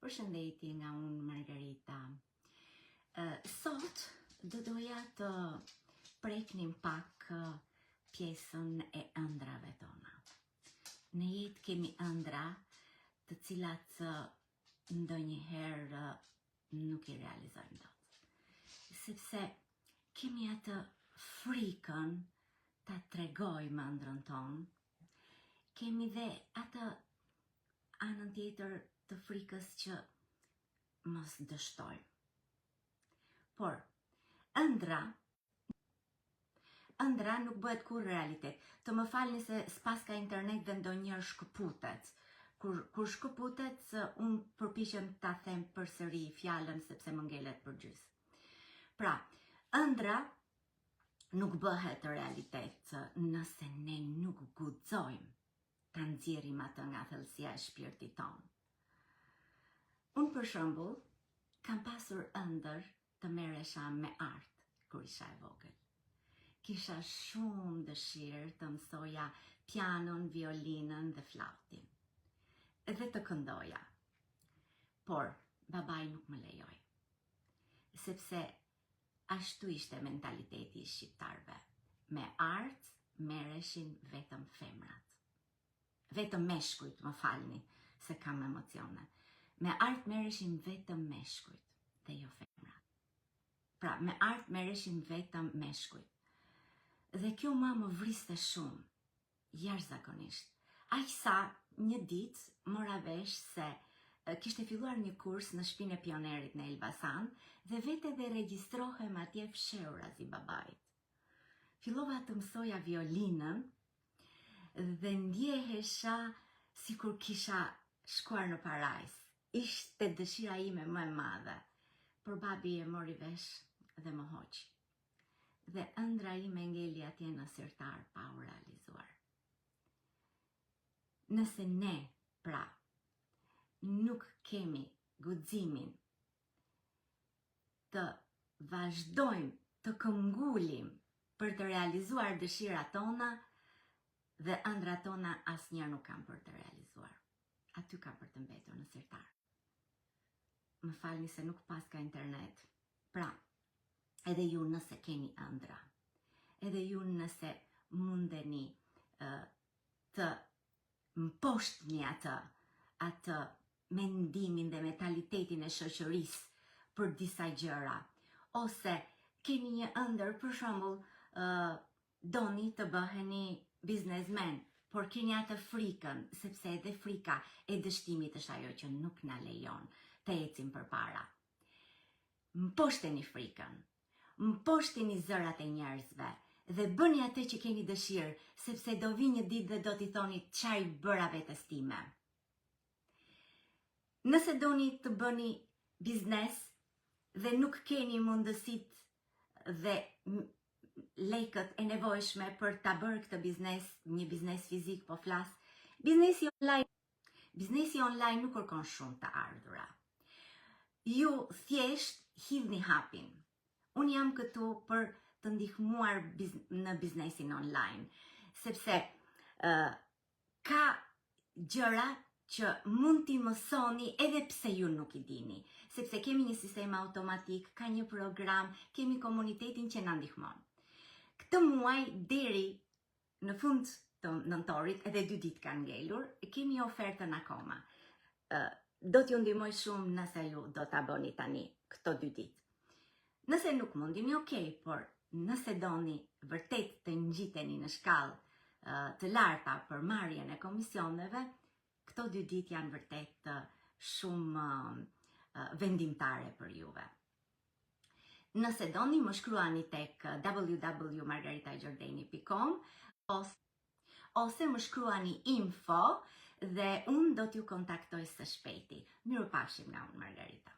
Përshëndetje nga unë, Margarita. Sot do doja të preknim pak pjesën e ëndrave tona. Në jetë kemi ëndra të cilat ndonjëherë nuk i realizojmë dot. Sepse kemi atë frikën ta tregojmë ëndrën tonë, kemi dhe atë anën tjetër të frikës që mos dështojmë. Por, ëndra nuk bëhet kur realitet. Të më falni se s'pas ka internet dhe ndonjëherë shkëputet. Kur shkëputet, unë përpiqem ta them përsëri fjalën sepse më ngelet përgjys. Pra, ëndra nuk bëhet realitet nëse ne nuk guxojmë ta nxjerrim atë nga thellësia e shpirtit tonë. Unë për shembull kam pasur ëndër të merresha me art kur isha e vogël. Kisha shumë dëshirë të mësoja pianon, violinën dhe flautin. Edhe të këndoja. Por babai nuk më lejoi. Sepse ashtu ishte mentaliteti i shqiptarëve. Me art merreshin vetëm femrat. Vetëm meshkujt, më falni, se kam emocione. Me art merreshin vetëm meshkujt dhe jo femrat. Pra, me art merreshin vetëm meshkujt. Dhe kjo më vriste shumë, jashtëzakonisht. Aq sa një ditë mora vesh se kishte filluar një kurs në shtëpinë e pionerit në Elbasan dhe vete dhe regjistrohem atje fshehur azi babait. Fillova të mësoja violinën dhe ndjehesha sikur kisha shkuar në parajs. Ishte dëshira ime më e madhe, por babi e mori vesh dhe më hoqi. Dhe ëndra ime ngeli atje në sirtar pa u realizuar. Nëse ne, pra, nuk kemi guximin të vazhdojmë të këmbgulim për të realizuar dëshirat tona, dhe ëndrat tona asnjëherë nuk kanë për të realizuar. Aty ka për të mbetur në sirtar. Më falni se nuk pas ka internet. Pra, edhe ju nëse keni ëndra, edhe ju nëse mundeni të mposhtni atë mendimin dhe mentalitetin e shoqërisë për disa gjëra, ose keni një ëndër, për shembull, doni të bëheni biznesmen, por keni atë frikën, sepse edhe frika e dështimit është ajo që nuk na lejon të ecim përpara. Mposhteni frikën, mposhteni zërat e njerëzve dhe bëni atë që keni dëshirë, sepse do vi një ditë dhe do t'i thoni çfarë i bëra vetes time. Nëse doni të bëni biznes dhe nuk keni mundësitë dhe lekët e nevojshme për ta bërë këtë biznes, një biznes fizik po flas, biznesi online nuk kërkon shumë të ardhura. Ju thjesht hidhni hapin. Unë jam këtu për të ndihmuar në biznesin online, sepse ka gjëra që mund t'i mësoni edhe pse ju nuk i dini, sepse kemi një sistem automatik, ka një program, kemi komunitetin që na ndihmon. Këtë muaj deri në fund të nëntorit, edhe 2 ditë kanë ngelur, kemi ofertën akoma. Do t'ju ndihmoj shumë nëse ju do ta bëni tani këto 2 ditë. Nëse nuk mundini, okay, por nëse doni vërtet të ngjiteni në shkallë të larta për marrjen e komisioneve, këto 2 ditë janë vërtet shumë vendimtare për juve. Nëse doni, më shkruani tek www.margaritagjordeni.com ose më shkruani info dhe unë do t'ju kontaktoj së shpejti. Mirupafshim nga unë, Margarita.